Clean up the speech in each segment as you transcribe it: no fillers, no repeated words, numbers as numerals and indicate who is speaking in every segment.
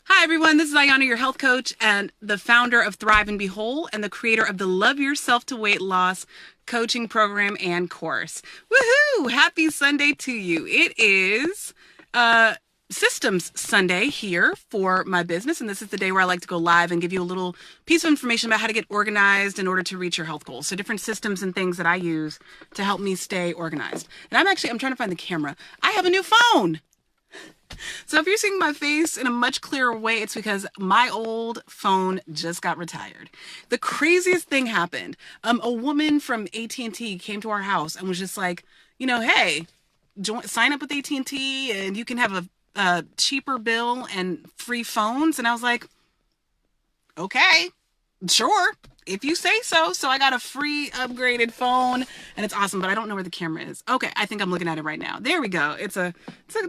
Speaker 1: Hi, everyone. This is Ayana, your health coach and the founder of Thrive and Be Whole and the creator of the Love Yourself to Weight Loss coaching program and course. Woohoo! Happy Sunday to you. It is Systems Sunday here for my business, and this is the day where I like to go live and give you a little piece of information about how to get organized in order to reach your health goals. So different systems and things that I use to help me stay organized. And I'm trying to find the camera. I have a new phone. So if you're seeing my face in a much clearer way, it's because my old phone just got retired. The craziest thing happened. A woman from AT&T came to our house and was just like, hey, sign up with AT&T and you can have a cheaper bill and free phones. And I was like, okay, sure, if you say so. So I got a free upgraded phone and it's awesome, but I don't know where the camera is. Okay, I think I'm looking at it right now. There we go. It's a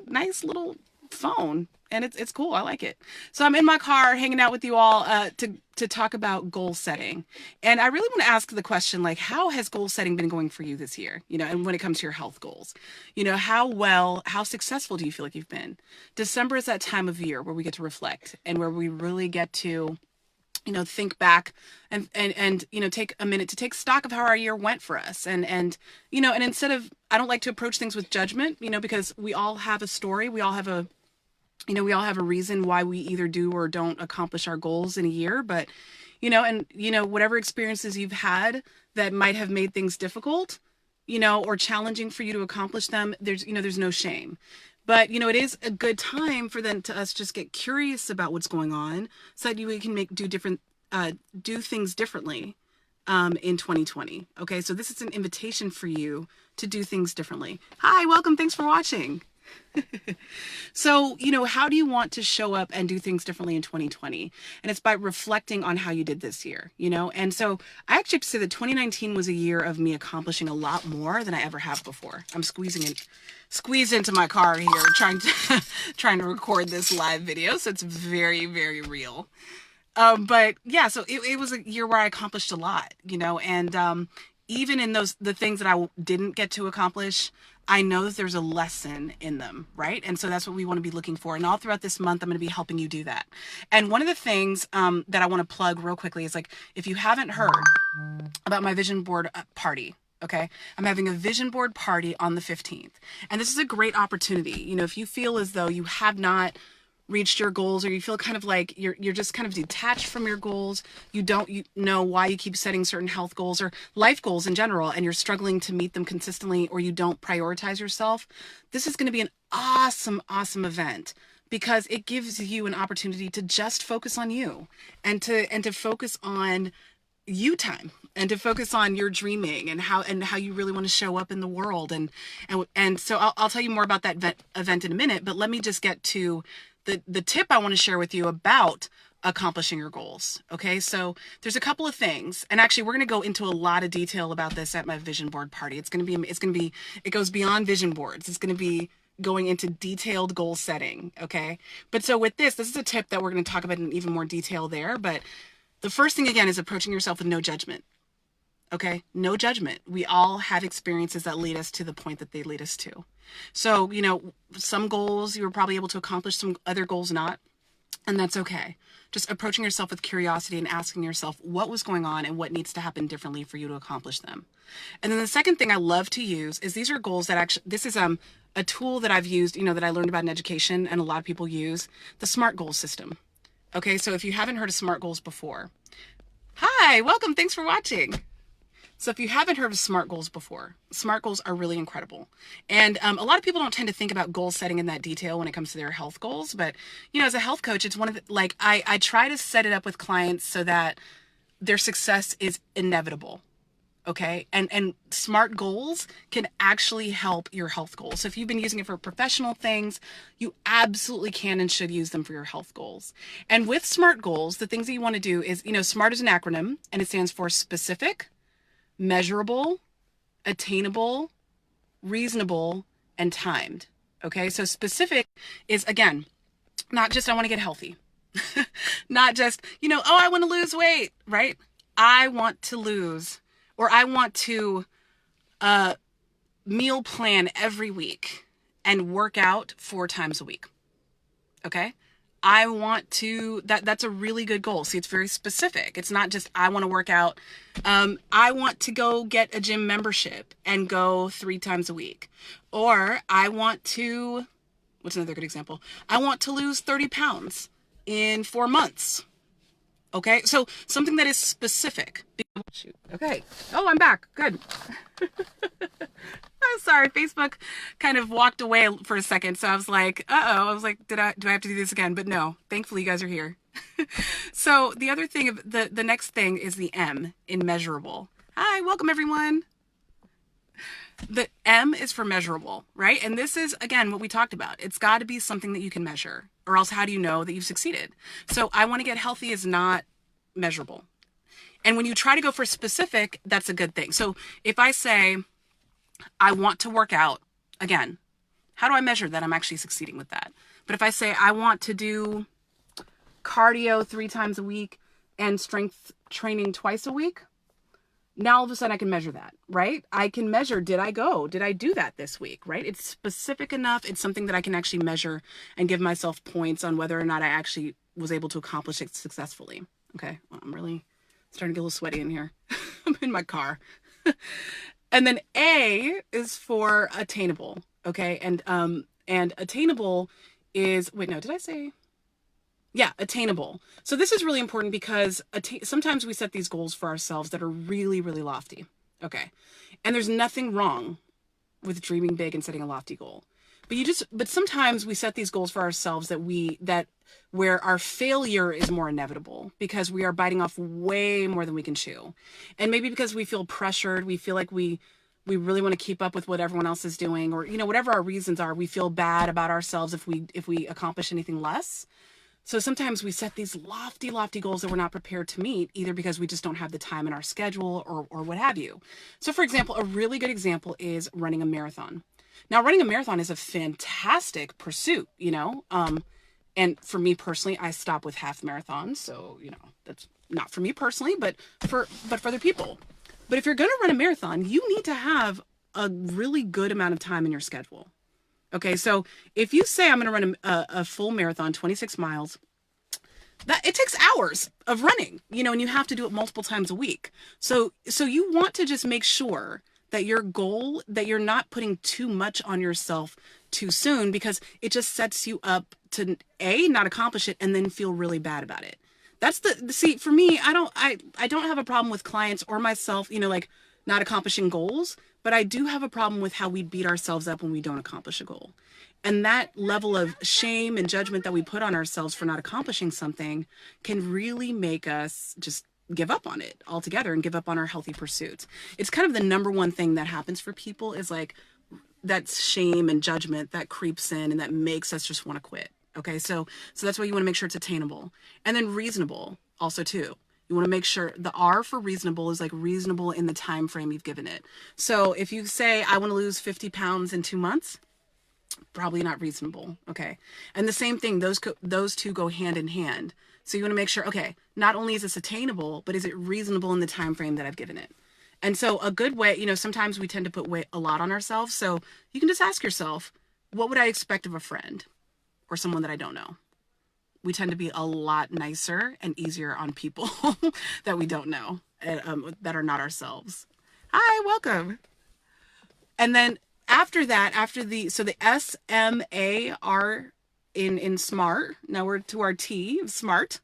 Speaker 1: nice little phone and it's cool. I like it. So I'm in my car hanging out with you all to talk about goal setting. And I really want to ask the question, like, how has goal setting been going for you this year? And when it comes to your health goals, how successful do you feel like you've been? December is that time of year where we get to reflect and where we really get to think back and take a minute to take stock of how our year went for us. And instead of, I don't like to approach things with judgment, because we all have a story. We all have a reason why we either do or don't accomplish our goals in a year. But, whatever experiences you've had that might have made things difficult, or challenging for you to accomplish them, there's no shame. But, it is a good time for us just get curious about what's going on so that we can do things differently in 2020. Okay, so this is an invitation for you to do things differently. Hi, welcome. Thanks for watching. So, how do you want to show up and do things differently in 2020? And it's by reflecting on how you did this year, And so I actually have to say that 2019 was a year of me accomplishing a lot more than I ever have before. I'm squeezed into my car here, trying to record this live video. So it's very, very real. But yeah, so it was a year where I accomplished a lot, and even in the things that I didn't get to accomplish, I know that there's a lesson in them, right? And so that's what we want to be looking for. And all throughout this month, I'm going to be helping you do that. And one of the things that I want to plug real quickly is, like, if you haven't heard about my vision board party, okay, I'm having a vision board party on the 15th. And this is a great opportunity. If you feel as though you have not reached your goals, or you feel kind of like you're just kind of detached from your goals, you know why you keep setting certain health goals or life goals in general, and you're struggling to meet them consistently, or you don't prioritize yourself, this is going to be an awesome event, because it gives you an opportunity to just focus on you and to focus on you time, and to focus on your dreaming and how you really want to show up in the world. And so I'll tell you more about that event in a minute, but let me just get to the tip I want to share with you about accomplishing your goals. Okay, so there's a couple of things, and actually we're going to go into a lot of detail about this at my vision board party. It goes beyond vision boards. It's going to be going into detailed goal setting. Okay, but so with this is a tip that we're going to talk about in even more detail there. But the first thing, again, is approaching yourself with no judgment. Okay, no judgment. We all have experiences that lead us to the point that they lead us to. So, some goals you were probably able to accomplish, some other goals not, and that's okay. Just approaching yourself with curiosity and asking yourself what was going on and what needs to happen differently for you to accomplish them. And then the second thing I love to use is, these are goals that actually, this is a tool that I've used, that I learned about in education, and a lot of people use the SMART goal system. Okay, so if you haven't heard of SMART goals before, hi, welcome, thanks for watching. So if you haven't heard of SMART goals before, SMART goals are really incredible. And a lot of people don't tend to think about goal setting in that detail when it comes to their health goals. But, as a health coach, it's one of the, I try to set it up with clients so that their success is inevitable. Okay. And SMART goals can actually help your health goals. So if you've been using it for professional things, you absolutely can and should use them for your health goals. And with SMART goals, the things that you want to do is, SMART is an acronym, and it stands for specific, measurable, attainable, reasonable, and timed. Okay, so specific is, again, not just I want to get healthy, not just, I want to lose weight, right? I want to lose, or I want to meal plan every week and work out 4 times a week. Okay, I want to, that's a really good goal. See, it's very specific. It's not just, I want to work out. I want to go get a gym membership and go 3 times a week. Or I want to, what's another good example? I want to lose 30 pounds in 4 months. Okay. So something that is specific. Shoot. Okay. Oh, I'm back. Good. I'm sorry. Facebook kind of walked away for a second. So I was like, uh-oh. I was like, do I have to do this again? But no, thankfully you guys are here. So the other thing, the next thing is the M in measurable. Hi, welcome everyone. The M is for measurable, right? And this is, again, what we talked about. It's got to be something that you can measure, or else how do you know that you've succeeded? So I want to get healthy is not measurable. And when you try to go for specific, that's a good thing. So if I say, I want to work out, again, how do I measure that I'm actually succeeding with that? But if I say, I want to do cardio 3 times a week and strength training twice a week, now all of a sudden I can measure that, right? I can measure, did I go? Did I do that this week, right? It's specific enough. It's something that I can actually measure and give myself points on whether or not I actually was able to accomplish it successfully. Okay, well, I'm really starting to get a little sweaty in here. I'm in my car. And then A is for attainable, okay? And attainable is, wait, no, did I say? Yeah, attainable. So this is really important because sometimes we set these goals for ourselves that are really, really lofty. Okay. And there's nothing wrong with dreaming big and setting a lofty goal. But sometimes we set these goals for ourselves where our failure is more inevitable because we are biting off way more than we can chew. And maybe because we feel pressured, we feel like we really want to keep up with what everyone else is doing, or, whatever our reasons are, we feel bad about ourselves if we accomplish anything less. So sometimes we set these lofty, lofty goals that we're not prepared to meet, either because we just don't have the time in our schedule or what have you. So for example, a really good example is running a marathon. Now, running a marathon is a fantastic pursuit, and for me personally, I stop with half marathons. So, that's not for me personally, but for other people. But if you're going to run a marathon, you need to have a really good amount of time in your schedule. Okay, so if you say I'm going to run a full marathon, 26 miles, that it takes hours of running, and you have to do it multiple times a week. So you want to just make sure that your goal, that you're not putting too much on yourself too soon, because it just sets you up to not accomplish it and then feel really bad about it. That's see, for me, I don't have a problem with clients or myself, like not accomplishing goals, but I do have a problem with how we beat ourselves up when we don't accomplish a goal. And that level of shame and judgment that we put on ourselves for not accomplishing something can really make us just give up on it altogether and give up on our healthy pursuits. It's kind of the number one thing that happens for people is like that shame and judgment that creeps in and that makes us just want to quit. Okay, so that's why you want to make sure it's attainable. And then reasonable also too. You want to make sure the R for reasonable is like reasonable in the time frame you've given it. So if you say, I want to lose 50 pounds in 2 months, probably not reasonable. Okay. And the same thing, those two go hand in hand. So you want to make sure, okay, not only is this attainable, but is it reasonable in the time frame that I've given it? And so a good way, sometimes we tend to put a lot on ourselves. So you can just ask yourself, what would I expect of a friend or someone that I don't know? We tend to be a lot nicer and easier on people that we don't know, that are not ourselves. Hi, welcome. And then after that, so the S, M, A, R in SMART. Now we're to our T, SMART.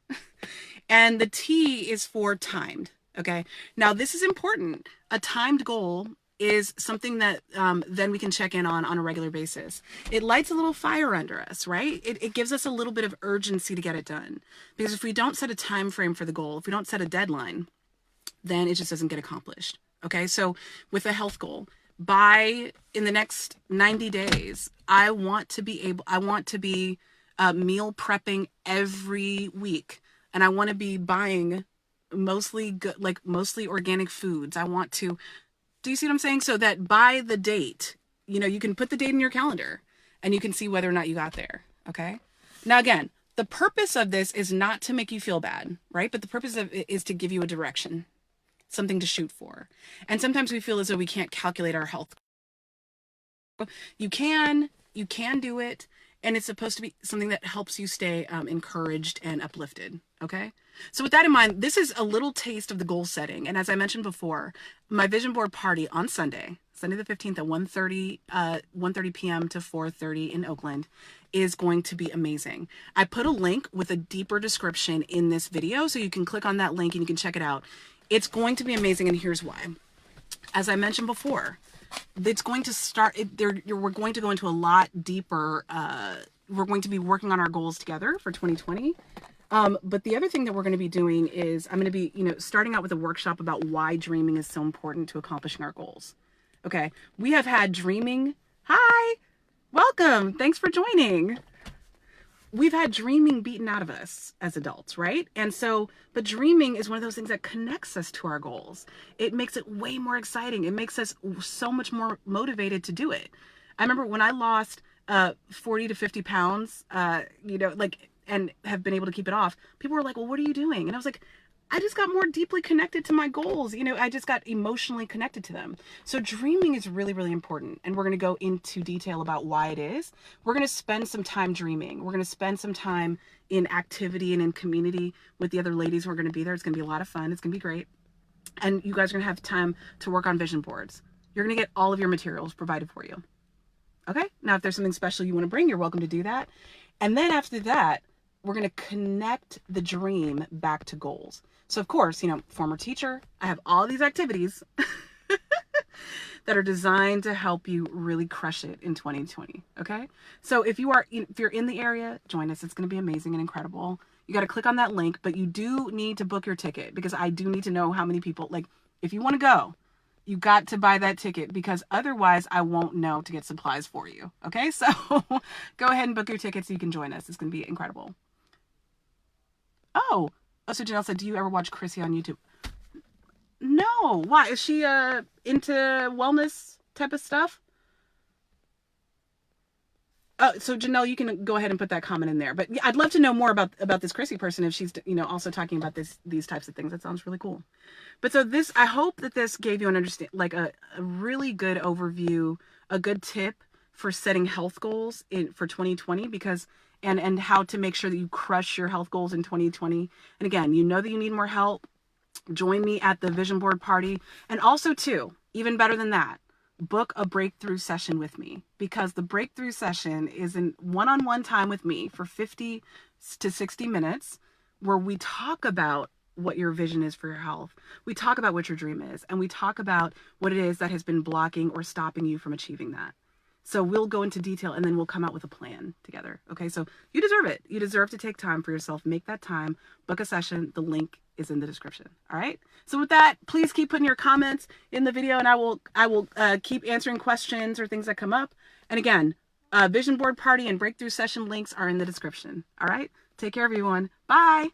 Speaker 1: And the T is for timed. Okay. Now this is important. A timed goal is something that then we can check in on a regular basis. It lights a little fire under us, right? It gives us a little bit of urgency to get it done. Because if we don't set a time frame for the goal, if we don't set a deadline, then it just doesn't get accomplished. Okay, so with a health goal, in the next 90 days, I want to be meal prepping every week, and I want to be buying mostly organic foods. I want to. Do you see what I'm saying? So that by the date, you can put the date in your calendar and you can see whether or not you got there. Okay. Now, again, the purpose of this is not to make you feel bad, right? But the purpose of it is to give you a direction, something to shoot for. And sometimes we feel as though we can't calculate our health. You can do it. and it's supposed to be something that helps you stay encouraged and uplifted. Okay. So with that in mind, this is a little taste of the goal setting. And as I mentioned before, my vision board party on Sunday the 15th at 1:30 p.m. to 4:30 in Oakland is going to be amazing. I put a link with a deeper description in this video, so you can click on that link and you can check it out. It's going to be amazing, and here's why. As I mentioned before, it's going to start, we're going to go into a lot deeper, we're going to be working on our goals together for 2020. But the other thing that we're going to be doing is I'm going to be, starting out with a workshop about why dreaming is so important to accomplishing our goals. Okay. We have had dreaming. Hi, welcome. Thanks for joining. We've had dreaming beaten out of us as adults, right? And so, but dreaming is one of those things that connects us to our goals. It makes it way more exciting. It makes us so much more motivated to do it. I remember when I lost 40 to 50 pounds, and have been able to keep it off, people were like, well, what are you doing? And I was like, I just got more deeply connected to my goals. I just got emotionally connected to them. So dreaming is really, really important. And we're going to go into detail about why it is. We're going to spend some time dreaming. We're going to spend some time in activity and in community with the other ladies who are going to be there. It's going to be a lot of fun. It's going to be great. And you guys are going to have time to work on vision boards. You're going to get all of your materials provided for you. Okay. Now, if there's something special you want to bring, you're welcome to do that. And then after that, we're going to connect the dream back to goals. So of course, former teacher, I have all these activities that are designed to help you really crush it in 2020. Okay. So if you're in the area, join us. It's going to be amazing and incredible. You got to click on that link, but you do need to book your ticket because I do need to know how many people, if you want to go, you got to buy that ticket because otherwise I won't know to get supplies for you. Okay. So go ahead and book your ticket so you can join us. It's going to be incredible. Oh, so Janelle said, do you ever watch Chrissy on YouTube? No. Why? Is she into wellness type of stuff? So Janelle, you can go ahead and put that comment in there. But yeah, I'd love to know more about this Chrissy person if she's, also talking about these types of things. That sounds really cool. But so I hope that this gave you an a really good overview, a good tip for setting health goals for 2020 because and how to make sure that you crush your health goals in 2020. And again, that you need more help. Join me at the vision board party. And also too, even better than that, book a breakthrough session with me because the breakthrough session is in one-on-one time with me for 50 to 60 minutes where we talk about what your vision is for your health. We talk about what your dream is and we talk about what it is that has been blocking or stopping you from achieving that. So we'll go into detail and then we'll come out with a plan together. Okay. So you deserve it. You deserve to take time for yourself. Make that time, book a session. The link is in the description. All right. So with that, please keep putting your comments in the video and I will keep answering questions or things that come up. And again, vision board party and breakthrough session links are in the description. All right. Take care, everyone. Bye.